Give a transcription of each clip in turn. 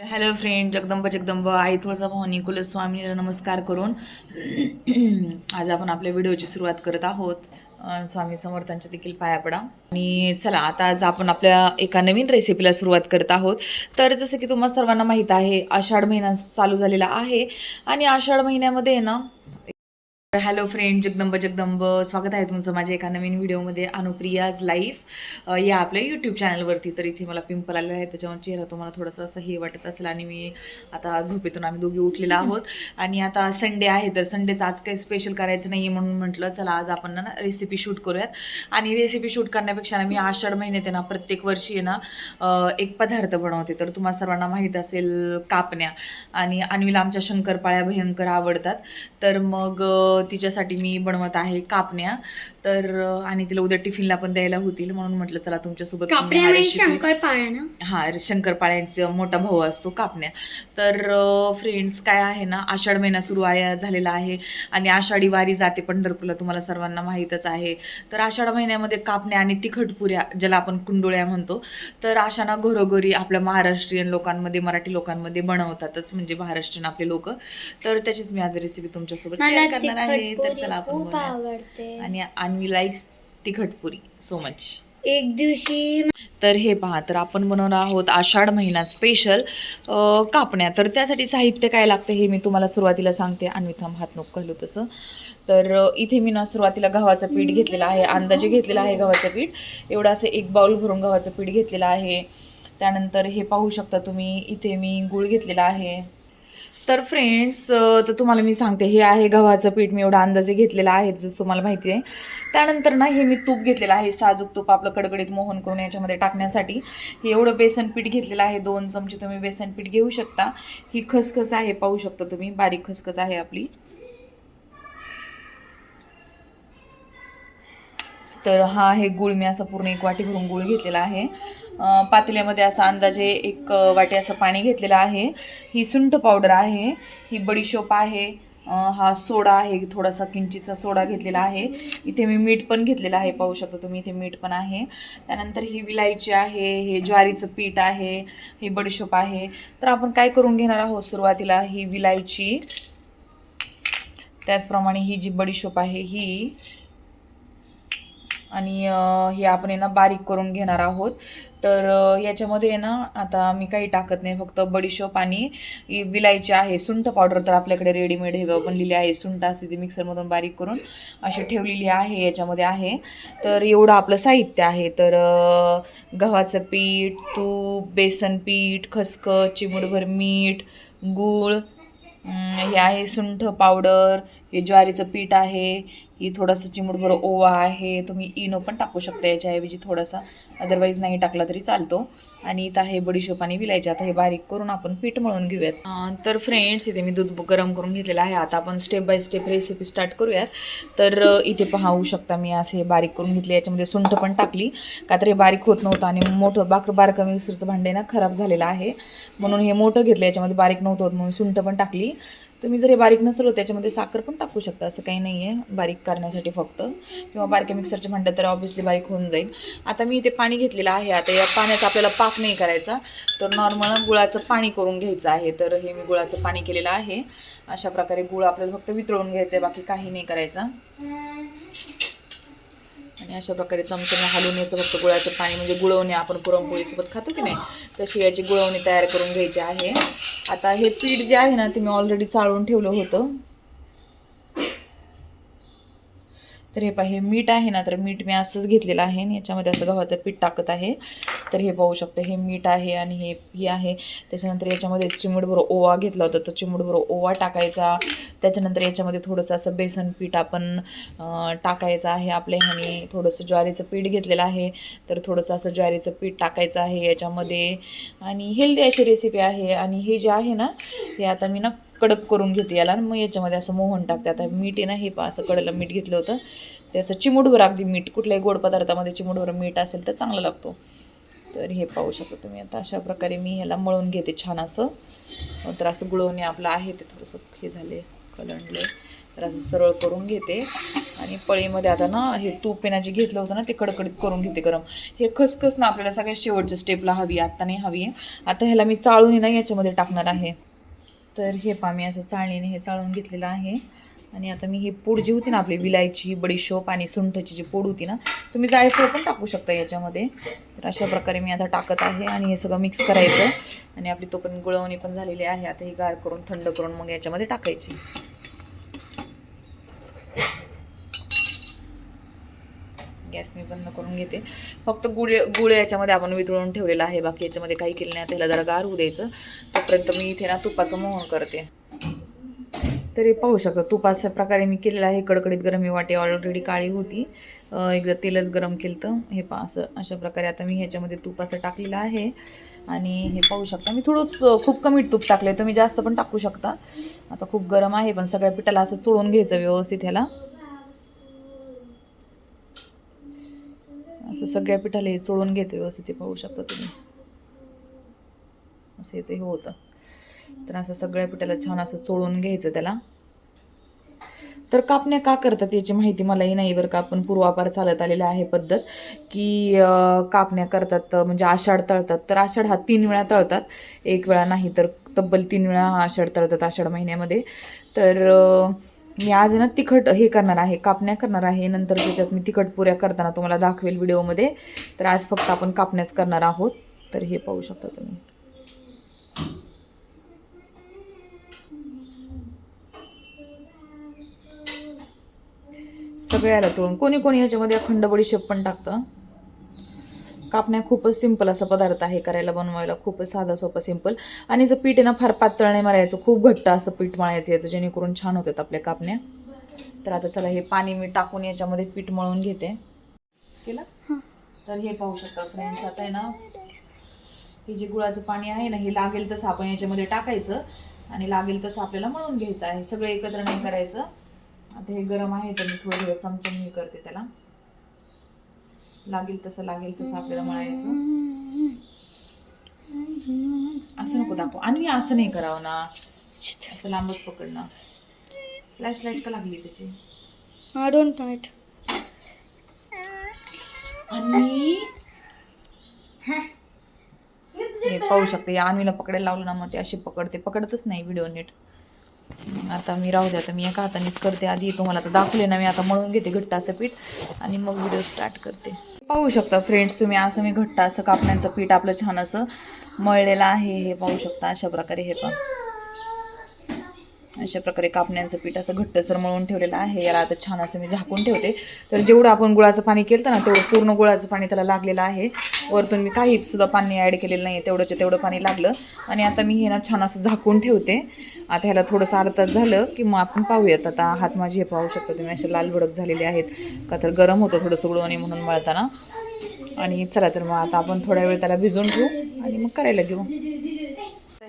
Hello friend, Jagdamb Jagdamb आई तुळजाभवानी कुलस्वामीला नमस्कार करून आज आपण आपल्या व्हिडिओची सुरुवात करत आहोत. स्वामी समर्थांच्या देखील पाया पडा. आणि चला आता आज आपण आपल्या एका नवीन रेसिपीला सुरुवात करत आहोत. तर जसं की तुम्हाला सर्वांना माहीत आहे, आषाढ महिना चालू झालेला आहे आणि आषाढ महिन्यामध्ये ना हॅलो फ्रेंड, जगदंब जगदंब स्वागत आहे तुमचं माझ्या एका नवीन व्हिडिओमध्ये अनुप्रियाज लाईफ या आपल्या यूट्यूब चॅनलवरती. तर इथे मला पिंपल आलेला आहे, त्याच्यामुळे चेहरा तुम्हाला थोडंसं असं हे वाटत असेल. आणि मी आता झोपेतून आम्ही दोघी उठलेलो आहोत आणि आता संडे आहे, तर संडेचं आज काही स्पेशल करायचं नाही म्हणून म्हटलं चला आज आपण ना रेसिपी शूट करूयात. आणि रेसिपी शूट करण्यापेक्षा ना मी आषाढ महिन्यात आहे ना प्रत्येक वर्षी आहे ना एक पदार्थ बनवते. तर तुम्हाला सर्वांना माहीत असेल कापण्या, आणि अन्वीला आमच्या शंकरपाळ्या भयंकर आवडतात. तर मग तिच्यासाठी मी बनवत आहे कापण्या. तर आणि तिला उद्या टिफिनला पण द्यायला होतील म्हणून म्हटलं चला तुमच्यासोबत शंकरपाळ्या ना. हा, शंकरपाळ्यांचा मोठा भाऊ असतो कापण्या. तर फ्रेंड्स काय आहे ना, आषाढ महिना सुरू झालेला आहे आणि आषाढी वारी जाते पंढरपूरला, तुम्हाला सर्वांना माहीतच आहे. तर आषाढ महिन्यामध्ये कापण्या आणि तिखटपुऱ्या, ज्याला आपण कुंडोळ्या म्हणतो, तर अशा ना घरोघरी आपल्या महाराष्ट्रीयन लोकांमध्ये, मराठी लोकांमध्ये बनवतातच, म्हणजे महाराष्ट्रीयन आपले लोक. तर त्याचीच मी आज रेसिपी तुमच्यासोबत शेअर करणार आहे. तर चला आपण आवडते आणि अन्वी लाईक्स तिखटपुरी सो मच. एक दिवशी तर हे पहा, तर आपण बनवणार आहोत आषाढ महिना स्पेशल कापण्या. तर त्यासाठी साहित्य काय लागतं हे मी तुम्हाला सुरुवातीला सांगते. आणि थांब, हात नको घालू तसं. तर इथे मी ना सुरुवातीला गव्हाचं पीठ घेतलेलं आहे, अंदाजे घेतलेलं आहे गव्हाचं पीठ. एवढं असं एक बाउल भरून गव्हाचं पीठ घेतलेलं आहे. त्यानंतर हे पाहू शकता तुम्ही, इथे मी गूळ घेतलेला आहे. तर फ्रेंड्स, तर तुम्हाला मी सांगते, हे आहे गव्हाचं पीठ, मी एवढा अंदाजे घेतलेला आहे जसं तुम्हाला माहिती आहे. त्यानंतर ना हे मी तूप घेतलेलं आहे, साजूक तूप, आपलं कडकडीत मोहन करून याच्यामध्ये टाकण्यासाठी. हे एवढं बेसन पीठ घेतलेलं आहे, 2 चमचे तुम्ही बेसन पीठ घेऊ शकता. ही खसखस आहे, पाहू शकता तुम्ही, बारीक खसखस आहे आपली. तर हा आहे गूळ, मी असं पूर्ण 1 वाटी भरून गूळ घेतलेला आहे. पातेल्यामध्ये असं अंदाजे 1 वाटी असं पाणी घेतलेलं आहे. ही सुंठ पावडर आहे, ही बडीशोप आहे, हा सोडा आहे, थोडासा किंचितचा सोडा घेतलेला आहे. इथे मी मीठ पण घेतलेलं आहे, पाहू शकता तुम्ही, इथे मीठ पण आहे. त्यानंतर ही विलायची आहे, हे ज्वारीचं पीठ आहे, हे बडीशोप आहे. तर आपण काय करून घेणार आहोत, सुरुवातीला ही विलायची, त्याचप्रमाणे ही जी बडीशोप आहे ही, आणि हे आपण आहे ना बारीक करून घेणार आहोत. तर याच्यामध्ये आहे ना आता मी काही टाकत नाही, फक्त बडीशोप आणि विलायची आहे. सुंठ पावडर तर आपल्याकडे रेडीमेड हे बनलेली आहे, सुंठ असते ती मिक्सरमधून बारीक करून अशी ठेवलेली आहे, याच्यामध्ये आहे. तर एवढं आपलं साहित्य आहे. तर गव्हाचं पीठ, तूप, बेसन पीठ, खसखस, चिमूटभर मीठ, गूळ, हे आहे सुंठ पावडर, हे ज्वारीचं पीठ आहे, ही थोडंसं चिमूटभर ओवा आहे. तुम्ही इनो पण टाकू शकता याच्याऐवजी थोडासा, अदरवाईज नाही टाकला तरी चालतो. आणि इथं आहे बडीशोप आणि विलायची. आता हे बारीक करून आपण पीठ मळून घेऊयात. तर फ्रेंड्स, इथे मी दूध गरम करून घेतलेलं आहे. आता आपण step by step recipe start करूयात. तर इथे पाहू शकता मी असे बारीक करून घेतले, याच्यामध्ये सुंठ पण टाकली, का तर हे बारीक होत नव्हतं आणि मोठं बारकं मिक्सरचं भांडे ना खराब झालेलं आहे, म्हणून हे मोठं घेतलं, याच्यामध्ये बारीक नव्हतं होत म्हणून सुंठ पण टाकली. तुम्ही जर हे बारीक नसेल त्याच्यामध्ये साखर पण टाकू शकता, असं काही नाही आहे बारीक करण्यासाठी फक्त, किंवा बारक्या मिक्सरच्या भांड्यात तर ऑब्व्हियसली बारीक होऊन जाईल. आता मी इथे पाणी घेतलेलं आहे. आता या पाण्याचा आपल्याला पाक नाही करायचा, तर नॉर्मल गुळाचं पाणी करून घ्यायचं आहे. तर हे मी गुळाचं पाणी केलेलं आहे. अशा प्रकारे गुळ आपल्याला फक्त वितळून घ्यायचं आहे, बाकी काही नाही करायचं. आणि अशा प्रकारे चमच्याने हलवून याचं फक्त गुळाचं पाणी, म्हणजे गुळवणी आपण पुरणपोळीसोबत खातो की नाही, तशी याची गुळवणी तयार करून घ्यायची आहे. आता हे पीठ जे आहे ना ते मी ऑलरेडी चाळून ठेवलं होतं. तर हे हे मीठ आहे ना, तर मीठ मी असंच घेतलेलं आहे आणि याच्यामध्ये असं गव्हाचं पीठ टाकत आहे. तर हे पाहू शकता, हे मीठ आहे आणि हे आहे. त्याच्यानंतर याच्यामध्ये चिमूटभर ओवा घेतला होता, तर चिमूटभर ओवा टाकायचा. त्याच्यानंतर याच्यामध्ये थोडंसं असं बेसन पीठ आपण टाकायचं आहे आपल्या ह्याने. थोडंसं ज्वारीचं पीठ घेतलेलं आहे, तर थोडंसं असं ज्वारीचं पीठ टाकायचं आहे याच्यामध्ये. आणि हेल्दी अशी रेसिपी आहे. आणि हे जे आहे ना, हे आता मी ना कडक करून घेते याला, मग याच्यामध्ये असं मोहन टाकते. आता मीठ आहे ना, हे असं कडेला मीठ घेतलं होतं, ते असं चिमूटभर अगदी मीठ, कुठल्याही गोड पदार्थामध्ये चिमूटभर मीठ असेल तर चांगला लागतो. तर हे पाहू शकता तुम्ही. आता अशा प्रकारे मी ह्याला मळून घेते छान असं. तर असं गुळवणे आपलं आहे ते थोडंसं हे झाले, कलंडले. तर असं सरळ करून घेते आणि पळीमध्ये आता ना हे तूप आहे ना जे घेतलं होतं ना ते कडकडीत करून घेते गरम. हे खसखस ना आपल्याला सगळ्यात शेवटच्या स्टेपला हवी, आत्ता नाही हवी आहे. आता ह्याला मी चाळून ना याच्यामध्ये टाकणार आहे. तर हे पहा मी असं चाळणीने हे चाळून घेतलेलं आहे. आणि आता मी ही पूड जी होती ना आपली विलायची, बडीशोप आणि सुंठची जी पूड होती ना, तुम्ही जायफळ पण टाकू शकता याच्यामध्ये. तर अशा प्रकारे मी आता टाकत आहे आणि हे सगळं मिक्स करायचं. आणि आपली तोपर्यंत गुळवणी पण झालेली आहे. आता ही गार करून थंड करून मग याच्यामध्ये टाकायची. गॅस मी बंद करून घेते. फक्त गुळ याच्यामध्ये आपण वितळून ठेवलेला आहे, बाकी याच्यामध्ये काही केलं नाही. त्याला जरा गार होऊ द्यायचं. तोपर्यंत मी इथे ना तुपाचं मोहन करते. तरी पाहू शकता तूप अशा प्रकारे मी केलेलं आहे. कडकडीत गरम ही वाटी ऑलरेडी काळी होती, एकदा तेलच गरम केलं तर हे पहा असं अशा प्रकारे आता मी ह्याच्यामध्ये तूप असं टाकलेलं आहे. आणि हे पाहू शकता मी खूप कमी तूप टाकलं आहे, तुम्ही जास्त पण टाकू शकता. आता खूप गरम आहे, पण सगळ्या पिठाला असं चोळून घ्यायचं व्यवस्थित. ह्याला असं सगळ्या पिठाला हे चोळून घ्यायचं व्यवस्थित. हे पाहू शकता तुम्ही असं हे होतं. तर असं सगळ्या पिठाला छान असं चोळून घ्यायचं त्याला. तर कापण्या का करतात याची माहिती मलाही नाही बरं का. आपण पूर्वापार चालत आलेलं आहे पद्धत की कापण्या करतात म्हणजे आषाढ तळतात. तर आषाढ हा 3 वेळा तळतात, 1 वेळा नाही. तर तब्बल 3 वेळा हा आषाढ तळतात आषाढ महिन्यामध्ये. तर मी आज ना तिखट हे करणार आहे, कापण्या करणार आहे. नंतर त्याच्यात मी तिखट पुऱ्या करताना तुम्हाला दाखवेल व्हिडिओमध्ये. तर आज फक्त आपण कापण्याच करणार आहोत. तर हे पाहू शकता तुम्ही. सगळ्याला चोळून कोणी कोणी याच्यामध्ये अखंड बडीशेप पण टाकतं. कापण्या खूपच सिंपल असा पदार्थ आहे करायला, बनवायला खूपच साधा सोपा सिंपल. आणि जर पीठ आहे ना फार पातळ नाही मळायचं, खूप घट्ट असं पीठ मळायचं याचं, जेणेकरून छान होतात आपल्या कापण्या. तर आता चला हे पाणी मी टाकून याच्यामध्ये पीठ मळून घेते. केलं. तर हे पाहू शकता फ्रेंड्स, आता आहे ना हे जे गुळाचं पाणी आहे ना हे लागेल तसं आपण याच्यामध्ये टाकायचं आणि लागेल तसं आपल्याला मळून घ्यायचं आहे. सगळं एकत्र नाही करायचं. आता हे गरम आहे तर मी थोडं चमच्याने हे करते त्याला. लागेल तसं आपल्याला मळायचं. असं नको दाखव आणि असं नाही करावं ना, असं लांबच पकडणं. फ्लॅश लाईट का लागली त्याची? I don't know it. आणि हे पाहू शकते या आणवीला पकडायला लावलं ना मग ते अशी पकडतच नाही व्हिडिओ नीट. आता मी राहू द्या, आता मी एका हातानेच करते. आधी तुम्हाला आता दाखवले ना मी, आता मळून घेते घट्ट असं पीठ आणि मग व्हिडिओ स्टार्ट करते. पाहू शकता फ्रेंड्स तुम्ही असं मी घट्ट असं कापण्याचं पीठ आपलं छान असं मळलेलं आहे. हे पाहू शकता अशा प्रकारे. हे पहा अशा प्रकारे कापण्यांचं पीठ असं घट्टसर मळून ठेवलेलं आहे. याला आता छान असं मी झाकून ठेवते. तर जेवढं आपण गुळाचं पाणी केलं ना तेवढं पूर्ण गुळाचं पाणी त्याला लागलेलं आहे. वरतून मी काही सुद्धा पाणी ॲड केलेलं नाही, तेवढंच्या तेवढं पाणी लागलं. आणि आता मी हे ना छान असं झाकून ठेवते. आता ह्याला थोडंसं अर्धा तास झालं की मग आपण पाहूयात. आता हात माझे हे पाहू शकता तुम्ही असे लाल भडक झालेले आहेत का, तर गरम होतं थोडंसं गुळवणी म्हणून मळताना. आणि चला तर मग आता आपण थोड्या वेळ त्याला भिजवून ठेवू आणि मग करायला घेऊ.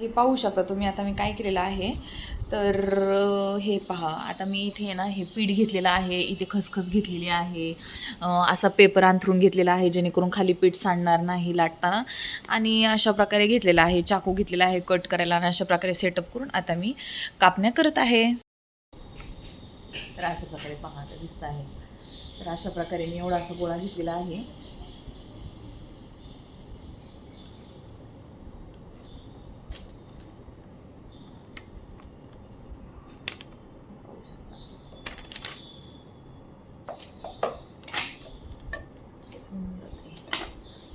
हे पाहू शकता तुम्ही आता मी काय केलेलं आहे. तर हे पहा आता मी इथे ना हे पीठ घेतलेलं आहे, इथे खसखस घेतलेली आहे, असा पेपर अंथरून घेतलेला आहे जेणेकरून खाली पीठ सांडणार नाही लाटताना. आणि अशा प्रकारे घेतलेला आहे, चाकू घेतलेला आहे कट करायला. आणि अशा प्रकारे सेटअप करून आता मी कापण्या करत आहे. तर अशा प्रकारे पहा आता दिसत आहे. तर अशा प्रकारे मी एवढा असा गोळा घेतलेला आहे.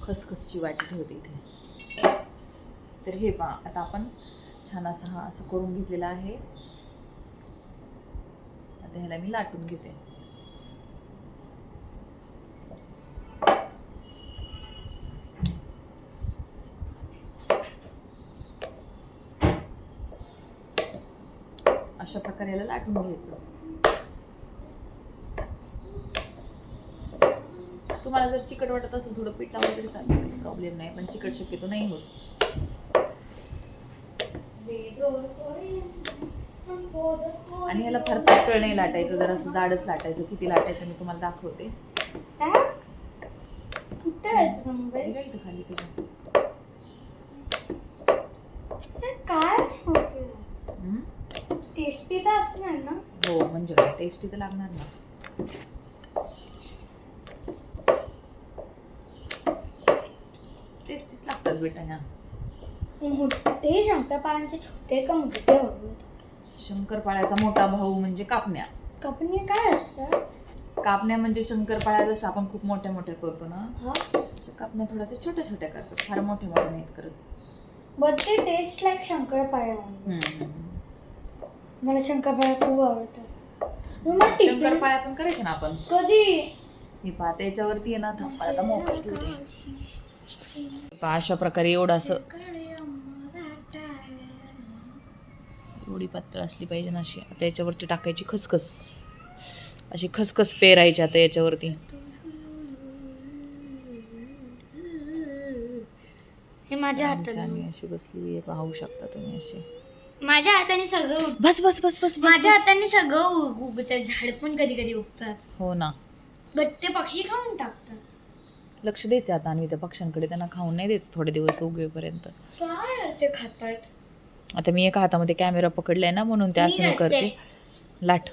खसखसची वाटी ठेवते इथे. तर हे पहा आता आपण छान असा हा असं करून घेतलेला आहे. आता ह्याला मी लाटून घेते. अशा प्रकारे याला लाटून घ्यायचं. तुम्हाला जर चिकट वाटत असेल थोडं पीठ लावलं तरी चालतं, काही प्रॉब्लेम नाही, पण चिकट शक्यतो नाही होत. आणि ह्याला फार पातळ नाही लाटायचं, जरा असं जाडच लाटायचं. किती लाटायचं मी तुम्हाला दाखवते. इथं खाली तुझ्या काय टेस्टी तर असणार ना. हो म्हणजे काय टेस्टी तर लागणार ना. टेस्टीच लागतात बेटा ह्या. मोठे शंकरपाळ्यांचे छोटे का मोठे हवे? शंकरपाळ्याचा मोठा भाऊ म्हणजे कापण्या. कापणी काय असतात? कापण्या म्हणजे शंकरपाळ्या जसं आपण खूप मोठ्या मोठ्या करतो ना, हा, तशा कापण्या थोड्याशा छोट्या छोट्या करतात, फार मोठ्या मोठ्या नाहीत करत. बट ते टेस्ट लाईक शंकरपाळ्या. मला शंकरपाळ्या खूप आवडतात. मला टिफिन शंकरपाळ्या पण करायच्या ना आपण. कधी? मी पाहते याच्यावरती आहे ना, थांब आता मोबाईल ठेवते. पहा अशा प्रकारे एवढं असं एवढी पातळ असली पाहिजे ना अशी. आता याच्यावरती टाकायची खसखस, अशी खसखस पेरायची आता याच्यावरती. हे माझ्या हाताने. मी अशी बसली आहे, पाहू शकता तुम्ही अशी. माझ्या हाताने सगळं बस बस बस बस माझ्या हाताने सगळं उगतात. झाड पण कधी कधी उगतात. हो ना. बट ते पक्षी खाऊन टाकतात. लक्ष द्यायचं आता आणि त्या पक्ष्यांकडे, त्यांना खाऊन नाही द्यायचं थोडे दिवस उगवेपर्यंत. काय ते खातायत? आता मी एका हातामध्ये कॅमेरा पकडलाय ना, म्हणून ते असं मी करते. लाट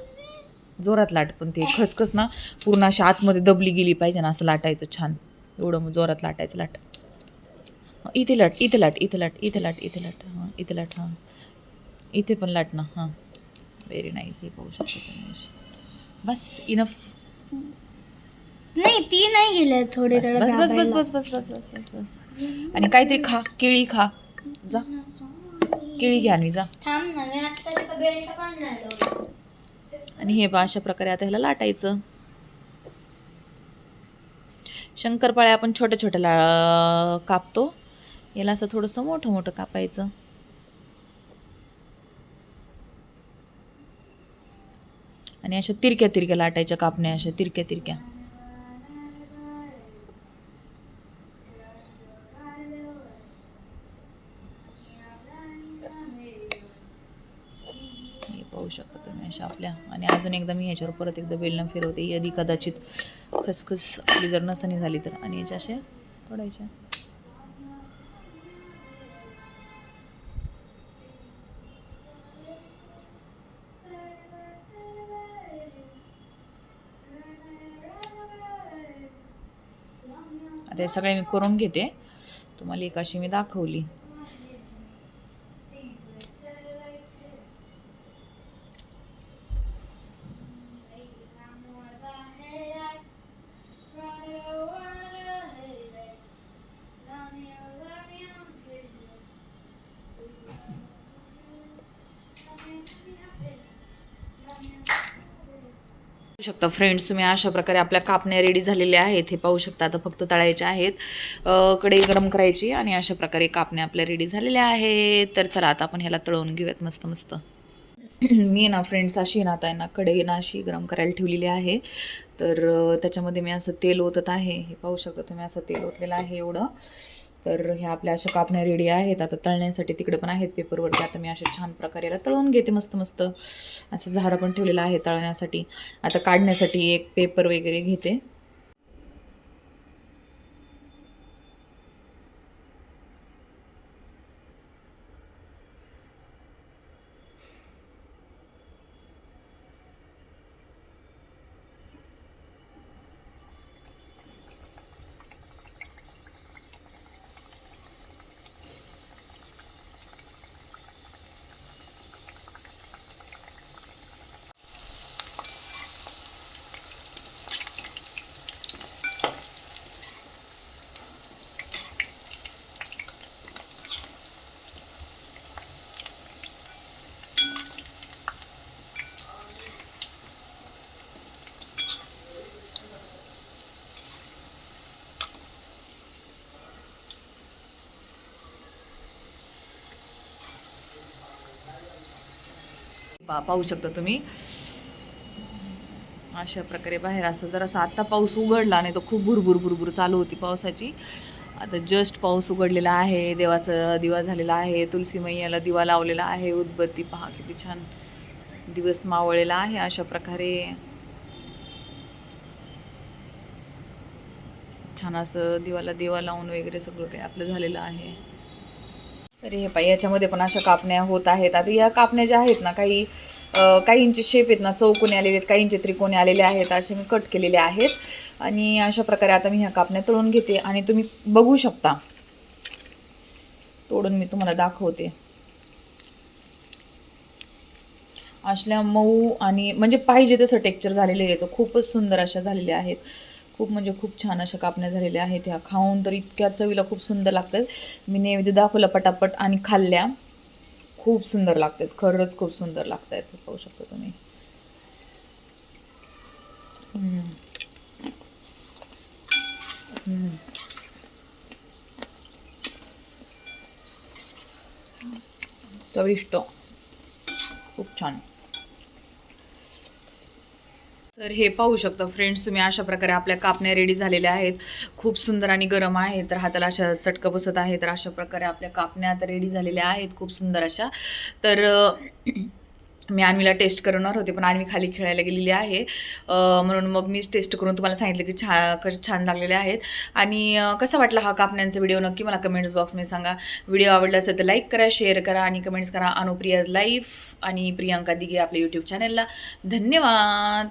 जोरात लाट, पण ते खसखस ना पूर्ण अशी आतमध्ये दबली गेली पाहिजे ना, असं लाटायचं छान. एवढं जोरात लाटायचं. लाट इथे लाट, इथे लाट, इथे लाट, इथे लाट, इथे लाट, हां इथे लाट, हां इथे पण लाट ना. हां व्हेरी नाईस. हे पाहू शकता तुम्ही अशी. बस इनफ. नाही ती नाही गेले थोडे. बस बस बस बस बस बस बस बस बस बस. आणि काहीतरी खा, केळी खा जा. केळी घ्या आणि जा. थांब ना, मी आता बेल्ट पण नाही. आणि हे पहा अशा प्रकारे आता ह्याला लाटायचं. शंकरपाळ्या आपण छोट्या छोट्या कापतो, याला असं थोडंसं मोठं मोठं कापायचं. आणि अशा तिरक्या तिरक्या लाटायच्या कापण्या, अशा तिरक्या तिरक्या. हे पाहू शकता तुम्ही अशा आपल्या. आणि अजून एकदा मी ह्याच्यावर परत एकदा बेलनं फिरवते, यदि कदाचित खसखस आपली जर नसणी झाली तर. आणि याच्या अशा तोडायच्या. आता हे सगळे मी करून घेते, तुम्हाला एक अशी मी दाखवली. शकता फ्रेंड्स तुम्ही अशा प्रकारे आपल्या कापण्या रेडी झालेल्या आहेत. हे पाहू शकता. आता फक्त तळायच्या आहेत. कढई गरम करायची आणि अशा प्रकारे कापण्या आपल्या रेडी झालेल्या आहेत. तर चला आता आपण ह्याला तळून घेऊयात मस्त मस्त. मी ना फ्रेंड्स अशी ना आता ना कढई ना अशी गरम करायला ठेवलेली आहे. तर त्याच्यामध्ये मी असं तेल ओतत आहे. हे पाहू शकता तुम्ही, असं तेल ओतलेलं आहे एवढं. तर ह्या आपल्या अशा कापण्या रेडी आहेत. आता तळण्यासाठी तिकडे पण आहेत पेपरवरती. आता मी अशा छान प्रकारे याला तळून घेते मस्त मस्त. असं झारा पण ठेवलेला आहे तळण्यासाठी. आता काढण्यासाठी एक पेपर वगैरे घेते. पाहू शकता तुम्ही अशा प्रकारे बाहेर असं जरासा आत्ता पाऊस उघडला, नाही तर खूप भुरभुर भुरभुर चालू होती पावसाची. आता जस्ट पाऊस उघडलेला आहे. देवाचा दिवा झालेला आहे. तुलसी मैयाला दिवा लावलेला आहे. उदबत्ती पहा किती छान दिवस मावळलेला आहे. अशा प्रकारे छान असं दिवा लावून वगैरे सगळं काही आपलं झालेलं आहे. तर हे पाय याच्यामध्ये पण अशा कापण्या होत आहेत. आता या कापण्या ज्या आहेत ना काही काहींचे शेप आहेत ना चौकोनी आलेले आहेत, काहींचे त्रिकोणी आलेले आहेत, असे मी कट केलेले आहेत. आणि अशा प्रकारे आता मी ह्या कापण्या तळून घेते आणि तुम्ही बघू शकता, तोडून मी तुम्हाला दाखवते. असल्या मऊ आणि म्हणजे पाहिजे तसं टेक्स्चर झालेलं आहे याचं. खूपच सुंदर अशा झालेल्या आहेत. खूप म्हणजे खूप छान अशा कापण्या झालेल्या आहेत. ह्या खाऊन तर इतक्या चवीला खूप सुंदर लागतात. मी नैवेद्य दाखवला पटापट आणि खाल्ल्या. खूप सुंदर लागतात, खरंच खूप सुंदर लागतात. पाहू शकता तुम्ही. चविष्ट, खूप छान. तर हे पाहू शकता फ्रेंड्स तुम्ही, अशा प्रकारे आपल्या कापण्या रेडी झालेल्या आहेत. खूप सुंदर आणि गरम आहे, तर हाताला अशा चटकं बसत आहे. तर अशा प्रकारे आपल्या कापण्या आता रेडी झालेल्या आहेत खूप सुंदर अशा. तर मी अन्वीला टेस्ट करणार होते, पण अन्वी खाली खेळायला गेलेली आहे. म्हणून मग मी टेस्ट करून तुम्हाला सांगितलं की कसे छान लागलेले आहेत. आणि कसा वाटला हा कापण्यांचा व्हिडिओ नक्की मला कमेंट्स बॉक्समध्ये सांगा. व्हिडिओ आवडला असेल तर लाईक करा, शेअर करा आणि कमेंट्स करा. अनुप्रियाज लाईफ आणि प्रियांका दिघे आपल्या यूट्यूब चॅनलला. धन्यवाद.